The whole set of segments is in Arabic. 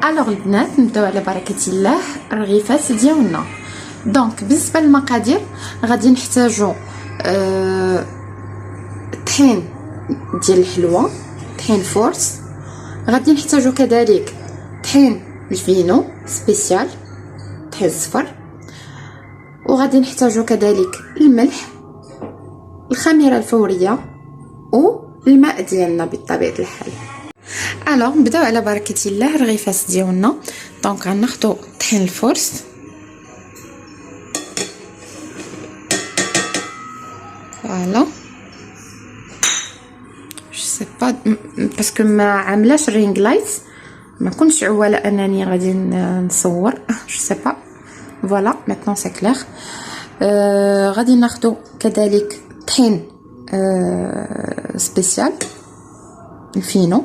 الوغ البنات نبداو على بركه الله الرغيفات ديالنا. دونك بالنسبه للمقادير غادي نحتاجو طحين ديال الحلوه، طحين فورس. غادي نحتاجو كذلك طحين الفينو سبيسيال، طحين صفر. وغادي نحتاجو كذلك الملح، الخميره الفوريه والماء ديالنا بطبيعه الحال. الوغ نبداو على بركه الله الرغيفات ديالنا. دونك غناخدو طحين الفورس، فوالا جو سي با باسكو ما عاملاش رينغ لايت، ما كنتش عواله انني غادي نصور جو سي با. فوالا ميتنون سي كلير. غادي ناخدو كذلك طحين سبيسيال الفينو،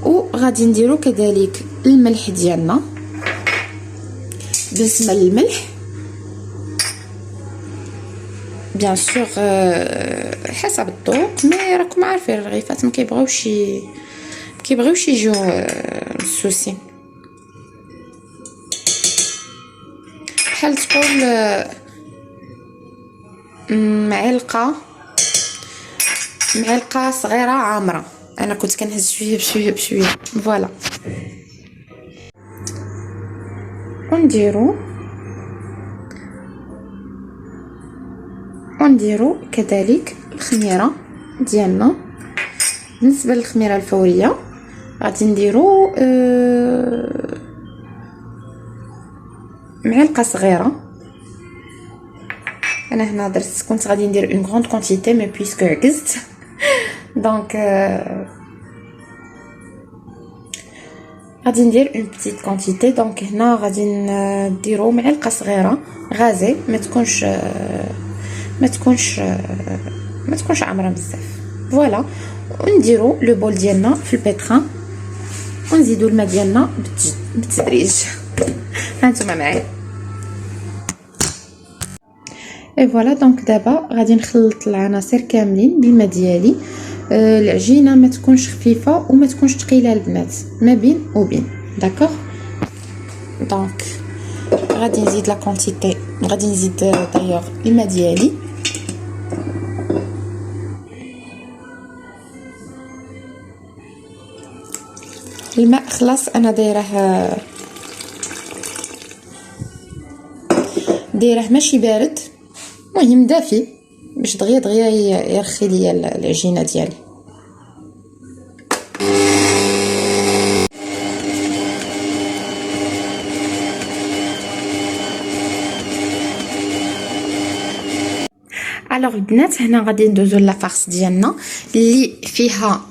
وغادي نديرو كذلك الملح ديالنا. بالنسبه للملح بيان سور حسب الذوق، مي راكم عارفين الرغيفات ما كيبغيوش يجيو مسوسين. بحال تقول معلقه صغيره عامره، انا كنت كنهز شويه بشويه. فوالا ونديرو كذلك الخميره ديالنا. بالنسبه للخميره الفوريه غادي نديرو معلقه صغيره. انا هنا كنت غادي ندير اون غروند كونتيتي مي بويسكو عكزت دونك غادي ندير اون بتيت كونتيتي. دونك هنا غادي نديرو معلقه صغيره غازي، ما تكونش عامره بزاف. فوالا ونديرو لو بول ديالنا في البيتران ونزيدو الماء ديالنا بالتدريج. هانتوما معايا. اي فوالا دونك دابا غادي نخلط العناصر كاملين بالماء ديالي. العجينه ما تكونش خفيفه وما تكونش ثقيله البنات، ما بين وبين. داكوغ دونك غادي نزيد لا كونتيتي، غادي نزيد دايوغ الماء ديالي. الماء خلاص انا دايره ماشي بارد، المهم دافي باش دغيا يرخي ليا العجينه ديالي. الوغ البنات هنا غادي ندوزو لا فارس ديالنا اللي فيها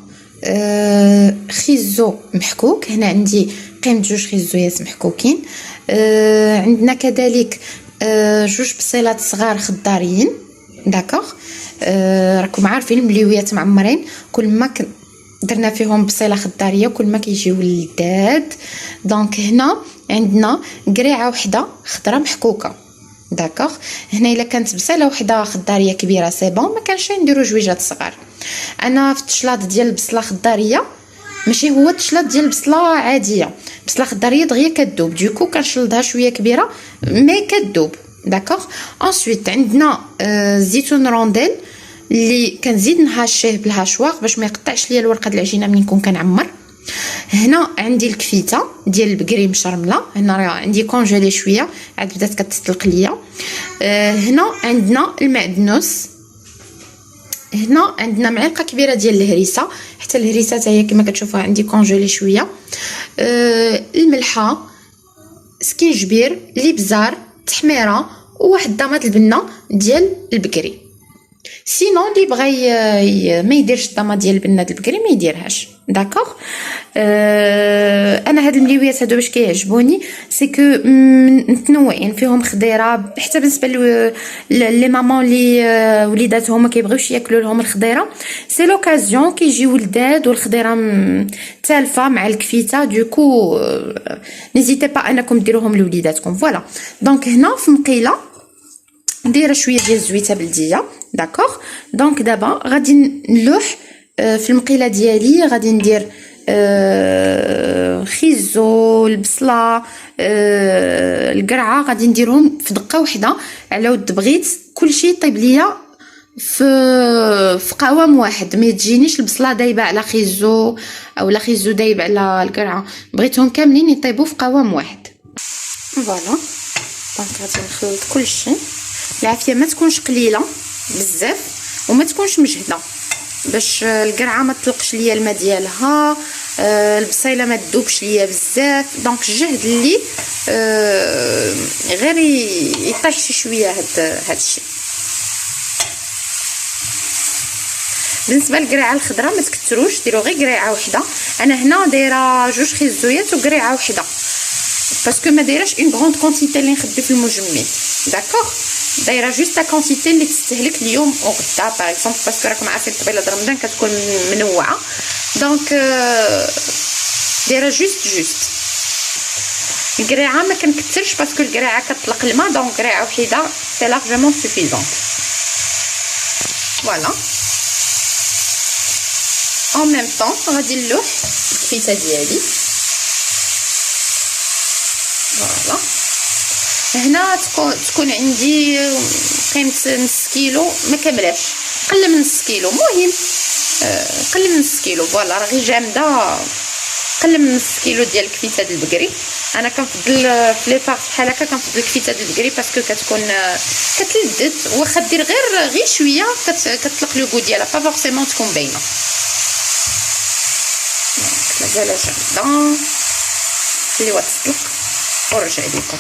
خيزو محكوك. هنا عندي قيمه 2 خيزويات محكوكين. عندنا كذلك 2 بصيلات صغار خضاريين. داكوغ راكم عارفين المليويات معمرين، كل ما درنا فيهم بصيله خضاريه كل ما كيجيو لذاد. دونك هنا عندنا قريعه وحده خضره محكوكه. داكوغ هنا الا كانت بصيله وحده خضاريه كبيره سي بون، ما كانش نديرو جويجات صغار. انا في التشلاط ديال البصله خضاريه ماشي هو التشلاط ديال البصله عاديه، بصله خضاريه دغيا كذوب، دوكو كنشلضها شويه كبيره مي كذوب. داكوغ انسويت عندنا زيتون رونديل اللي كنزيد نهاشيه بالهاشواغ باش ما يقطعش ليا الورقه د العجينه ملي نكون كنعمر. هنا عندي الكفيته ديال البقري مشرمله، هنا راه عندي كونجيلي شويه عاد بدات كتطلق ليا. هنا عندنا المعدنوس، هنا عندنا معلقه كبيره ديال الهريسه، حتى الهريسه حتى هي كما كتشوفوها عندي كونجيلي شويه. الملحه، سكينجبير، الابزار، تحميره، وواحد الضمات البنه ديال البقري. سينون اللي بغى ما يديرش الضمه ديال البنه ديال البقري ما يديرهاش. داكوغ انا هاد المليويات هادو باش كيعجبوني سي كو متنوعين، فيهم خضيره. حتى بالنسبه لي مامون اللي وليداتهم ما كيبغيوش ياكلوا لهم الخضيره، سي لوكازيون كيجيو لذاد والخضيره تالفه مع الكفيته. دوكو نيزيتي با انكم ديروهم لوليداتكم. فوالا دونك هنا في مقيله ندير شويه ديال الزويته بلديه. داكوغ دونك دابا غادي نلوح في المقيله ديالي غادي ندير خيزو، البصله، القرعه، غادي نديرهم في دقه واحده على ود بغيت كلشي يطيب ليا في قوام واحد، ما تجينيش البصله دايبه على خيزو او لا خيزو دايب على القرعه، بغيتهم كاملين يطيبوا في قوام واحد. فوالا دونك غادي نخلط كلشي. العافيه ما تكونش قليله بزاف وما تكونش مجهده باش القرعه ما تطلقش ليا الماء ديالها، البصيله ما تذوبش ليا بزاف. دونك الجهد اللي غير يطيح شي شويه هاد الشيء. بالنسبه للقريعه الخضراء ما تكثروش، ديروا غير قريعه وحده. انا هنا دايره 2 خيزويات وقريعه وحده باسكو ما دايراش اون غروند كونتيتي اللي نخبي في المجمد. داكوغ، دايره جوست لا كونتيتي اللي تستهلك اليوم وغدا باغ اكزومبل، باسكو راكم عارفين قبيله رمضان كتكون منوعه. دونك دايره جوست القريعه ما كنكثرش باسكو القريعه كتطلق الماء، دونك قريعه وحده سي لارجومون سوفيزون. فوالا en même temps غادي نلوح الكفيته ديالي. فوالا هنا تكون عندي قيمه نص كيلو، ما كاملاش، قل من نص كيلو، المهم قل من نص كيلو. فوالا راهي جامده، قل من نص كيلو ديال الكفيته د البقري. انا كنفضل في لي بارت بحال هكا كنفضل الكفيته د البقري باسكو كتكون كتلذذ، واخا دير غير شويه كتطلق لو غو ديالها، با فورسيمون تكون باينه. مازال جامده، خليوها تطلق ونرجع لكم.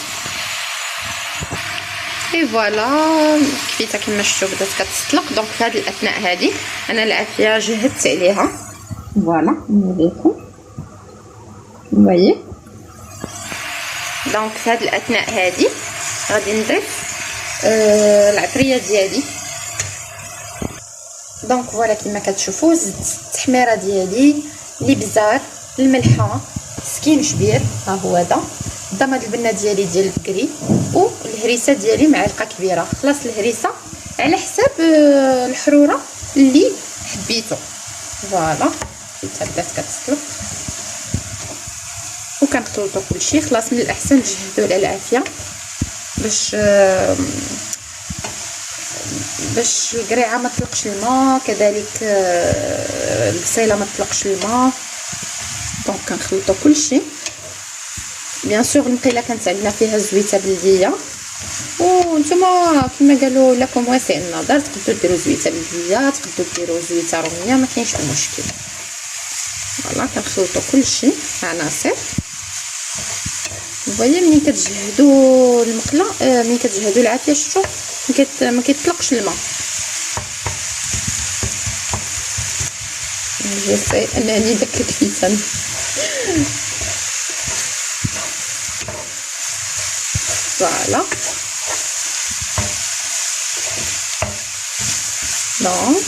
اي فوالا الكفيته كما شفتوا بدات كتطلق. دونك في هذه الاثناء هذه انا العافيه جهدت عليها. فوالا نوريكم، فوايي. دونك في هذه الاثناء هذه غادي نضيف العطريه ديالي. دونك فوالا كما كتشوفوا زدت التحميره ديالي، الابزار، الملحه، سكينجبير، ها هو هذا الضماد البنه ديالي ديال البقري، والهريسه ديالي معلقه كبيره. خلاص الهريسه على حساب الحروره اللي حبيتو. فوالا بدات كتطلق وكنخلطوا كلشي. خلاص من الاحسن تجهدوا على العافيه باش القريعه ما تطلقش الماء، كذلك البصيله ما تطلقش الماء. دونك كنخلطوا كلشي. بيان سور المقيله كانت عندنا فيها زويته بلديه، وانتما كما قالوا لكم واسع النظر، تقدروا ديروا زويته بلديه، تقدروا ديروا زويته روميه، ما كاينش مشكل. فوالا كنخلطوا كلشي عناصر. فوايا ملي كتجهدوا المقله، ملي كتجهدوا العافيه، شفتوا ما كيطلقش الماء. جيسي انني داك الكفيتان. فوالا دونك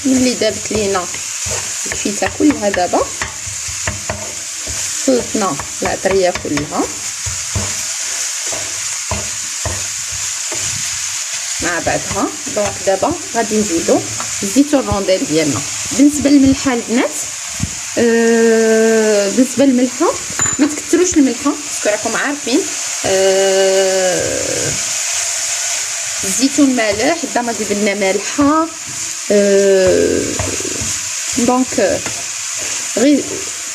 ملي دابت لينا الكفيته كلها، دابا خلطنا العطريه كلها مع بعضها. دونك دابا غادي نزيدو الزيتون الرونديل ديالنا. بالنسبه للملحه البنات، بالنسبه للملحه ما تكثروش الملحه باسكو راكم عارفين الزيتون مالح، الضماد البنه مالحه. دونك غير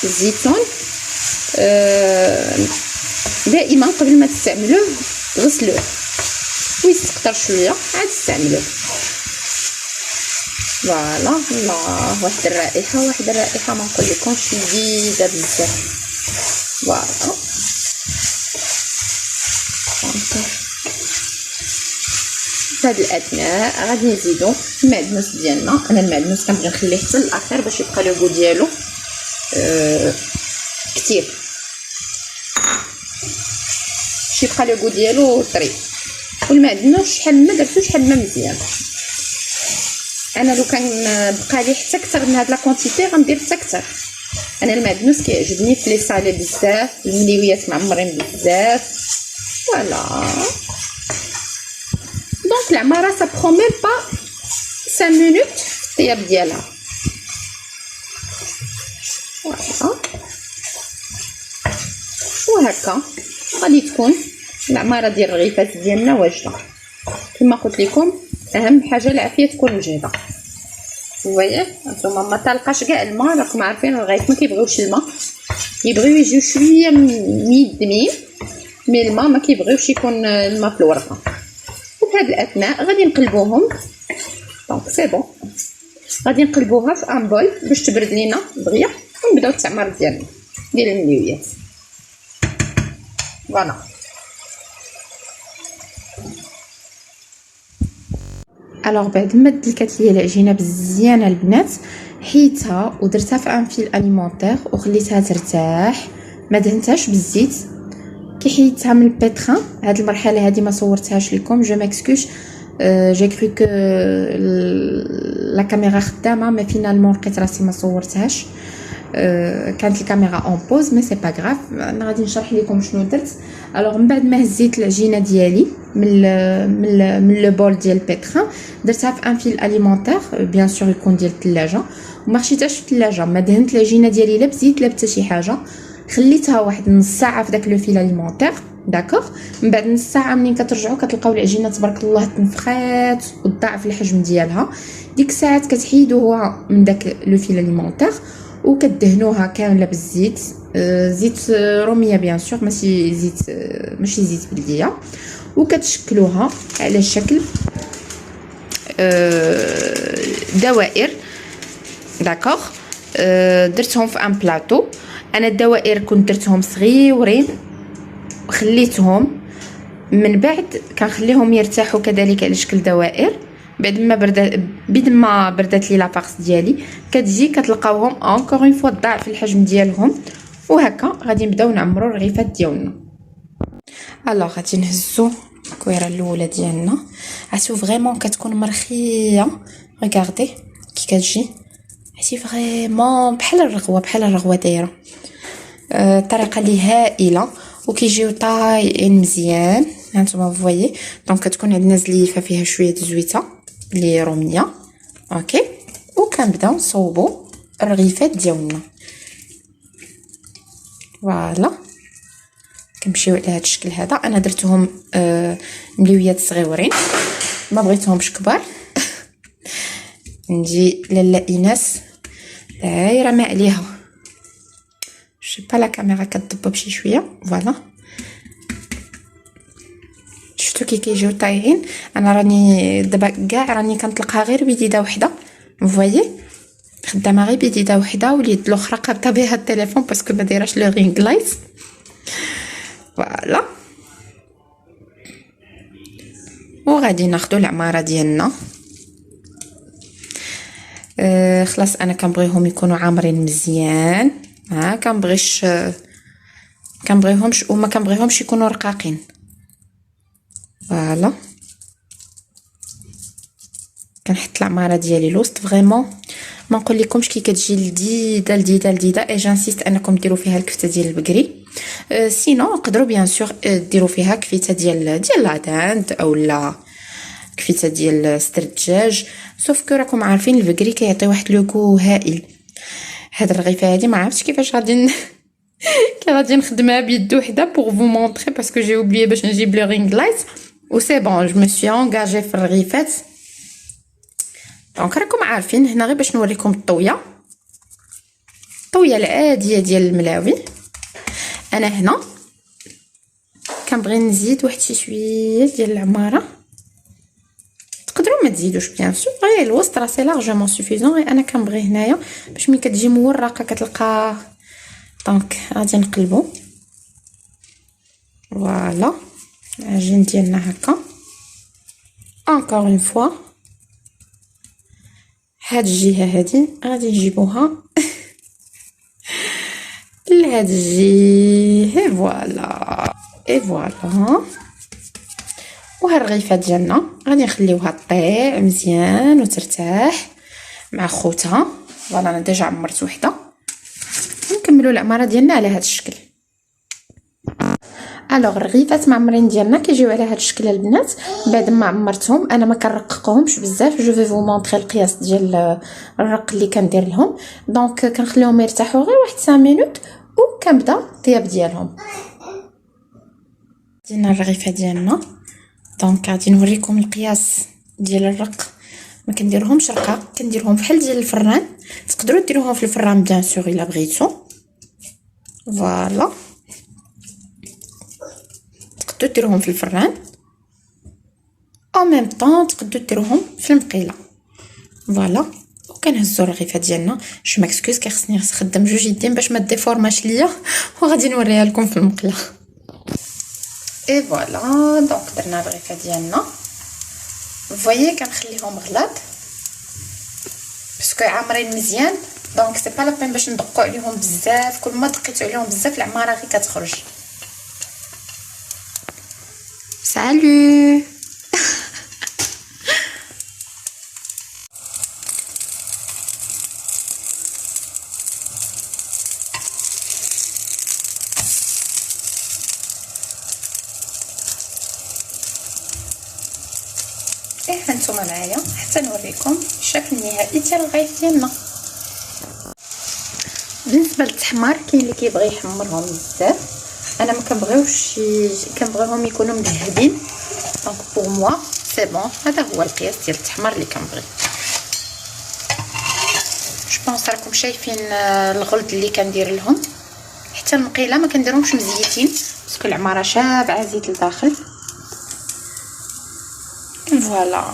الزيتون دائما قبل ما تستعملوه غسلوه ويستقطر شويه عاد استعملوه. فوالا الله، واحد الرائحه ما نقول لكمش، لذيذه بزاف. فوالا في هذا الاثناء غادي نزيدو المعدنوس ديالنا. انا المعدنوس كنبغي نخليه حتى الاخر باش يبقى له غو ديالو كثير، باش يبقى له غو ديالو طري. والمعدنوس شحال ما درتو شحال ما مزيان. انا لو كان بقى لي حتى اكثر من هاد لا كونتيتي غندير حتى اكثر. انا المعدنوس كيعجبني في لي صالي بزاف، المليويات معمرين بزاف. فوالا دونك العماره سا برو ميم با 5 مينوت الطياب ديالها. فوالا. وهكا غادي تكون العماره ديال الرغيفات ديالنا واجده. كما قلت لكم اهم حاجه العافيه تكون وجيده. فوايا نتوما ما تلقاش كاع الماء، راكم عارفين الرغيف ما كيبغيوش الماء، يبغيو يجيو شويه ميدمين، مي الماء ما كيبغيوش يكون الماء في الورقه. وفي هذا الاثناء غادي نقلبوهم. دونك سي بون، غادي نقلبوها في ان بول باش تبرد لينا دغيا، ونبداو التعمر ديالنا ديال المليويات. فوالا. الوغ بعد ما دلكات ليا العجينه مزيانه البنات، حيتها ودرتها في ان فيل اليمونطير وخليتها ترتاح، ما دهنتهاش بالزيت كي حيدتها من البيتران. هاد المرحله هادي ما صورتهاش لكم، جو ماكسكوش، جي كرو كو لا كاميرا خدامه، مي فينالمون لقيت راسي ما صورتهاش. كانت الكاميرا اون بوز، مي سي با غراف. انا غادي نشرح لكم شنو درت. الوغ من بعد ما هزيت العجينه ديالي من لو بول ديال البيتران، درتها في ان فيل اليمونطير بيان سور يكون ديال الثلاجه، وما خشيتهاش في الثلاجه. ما دهنت العجينه ديالي لا بزيت لا حتى شي حاجه، خليتها واحد نص ساعه في داك لو فيل اليمونطير. داكوغ. من بعد نص ساعه منين كترجعوا كتلقاو العجينه تبارك الله تنفخات وتضاعف الحجم ديالها. ديك الساعات كتحيدوها من داك لو فيل اليمونطير وكدهنوها كامله بالزيت، زيت روميه بيان سور، ماشي زيت بلديه، وكتشكلوها على شكل دوائر. داكوغ. درتهم في ان بلاطو. انا الدوائر كنت درتهم صغيورين وخليتهم، من بعد كنخليهم يرتاحوا كذلك على شكل دوائر. بعد ما بردات لي لاباغس ديالي كتجي كتلقاوهم اونكور اون فوا ضاعف الحجم ديالهم. وهكا غادي نبداو نعمروا الرغيفات ديالنا. الوغ غادي نهزو الكويره الاولى ديالنا، عرفتو فريمون كتكون مرخيه. ريغاردي كي كتجي عرفتي فريمون بحال الرغوه دايره. الطريقه اللي هائله، وكيجيو طايقين مزيان. هانتوما فوايي. دونك كتكون عندنا زليفه فيها شويه زويته لي روميه. اوكي. وكنبداو نصوبوا الرغيفات ديالنا. فوالا. كنمشيو على هذا الشكل هذا. انا درتهم مليويات صغيورين، ما بغيتهمش كبار. نجي لاله ايناس دايره ما عليها، شي با لا كاميرا كتضبب شي شويه. فوالا. شفتو كي كيجيو طايعين. انا راني دابا كاع راني كنطلقها غير بيديده وحده. فوايي خدامه غير بيديده وحده، واليد الاخرى قابطه بها التليفون باسكو ما دايراش لو رينغ لايت. فوالا. وغادي ناخذ العماره ديالنا. خلاص انا كنبغيهم يكونوا عامرين مزيان. كنبغيهمش وما كنبغيهمش يكونوا رقاقين. فوالا. كنحط العماره ديالي الوسط فريمون. ما نقول لكمش كي كتجي لذيذه اي جانسيست انكم ديروا فيها الكفته ديال البقري. سينو نقدروا بيان سور ديروا فيها كفته ديال لاداند او لا كفته ديال ستر الدجاج. سوف كو راكم عارفين البقري كيعطي واحد لو كو هائل. هاد الرغيفه هادي ما عرفتش كيفاش غادي كي غادي نخدمها بيد وحده بور فو مونطري باسكو جي اوبليي باش نجيب لو رينغ لايت و سي بون جو مي سوي انغاجي في الرغيفات. دونك راكم عارفين هنا غير باش نوريكم الطويه العاديه ديال الملاوي. انا هنا كنبغي نزيد واحد شي شويه ديال العماره، تقدروا ما تزيدوش بيان سور، غير الوسط راه سي لارجومون سوفيزون. غير انا كنبغي هنايا باش ملي كتجي مورقه كتلقى. دونك غادي نقلبو. فوالا العجين ديالنا هكا انكور اون فوا. هاد الجهه هادي غادي نجيبوها لهاد الجهه. فوالا اي فوالا. وهاد الرغيفه ديالنا غادي نخليوها طيع مزيان وترتاح مع خوتها. فوالا انا ديجا عمرت وحده. نكملوا العماره ديالنا على هاد الشكل. الوغ الرغيفات معمرين ديالنا كيجيو على هاد الشكل البنات. بعد ما عمرتهم انا ما كنرققهمش بزاف. جو في فو مونطري القياس ديال الرق اللي كندير لهم. دونك كنخليهم يرتاحوا غير واحد 5 مينوت وكنبدا الطياب ديالهم. دينا الرغيفه ديالنا. دونك غادي نوريكم القياس ديال الرق. ما كنديرهمش رقاق، كنديرهم بحال ديال الفران. تقدروا ديروهم في الفران بيان سور الا بغيتو. فوالا تقدروا ديروهم في الفران او ميم طون تقدروا ديروهم في المقيله. فوالا وكنهزوا الرغيفه ديالنا. جو ماكسكوز كيخصني نخدم جوج يدين باش ما ديفورماش ليا وغادي نوريها لكم في المقله. اي فوالا دونك درنا الرغيفه ديالنا. فوايي كنخليهم غلاط باسكو عامرين مزيان. دونك سي با لا بين باش ندقوا عليهم بزاف. كل ما دقيتو عليهم بزاف العماره غير كتخرج. سالو ايه هانتوما معايا حتى نوريكم الشكل النهائي ديال الرغيف ديالنا. بالنسبه للتحمار كاين اللي كيبغي يحمرهم بزاف. انا ما كنبغيوش كنبغيهم يكونوا مذهبين. دونك بور موا سي بون. هذا هو القياس ديال التحمار اللي كنبغي. جو بونس راكم شايفين الغلط اللي كندير لهم. حتى المقيله ما كنديرهمش مزيتين باسكو العماره شابعه زيت لداخل. فوالا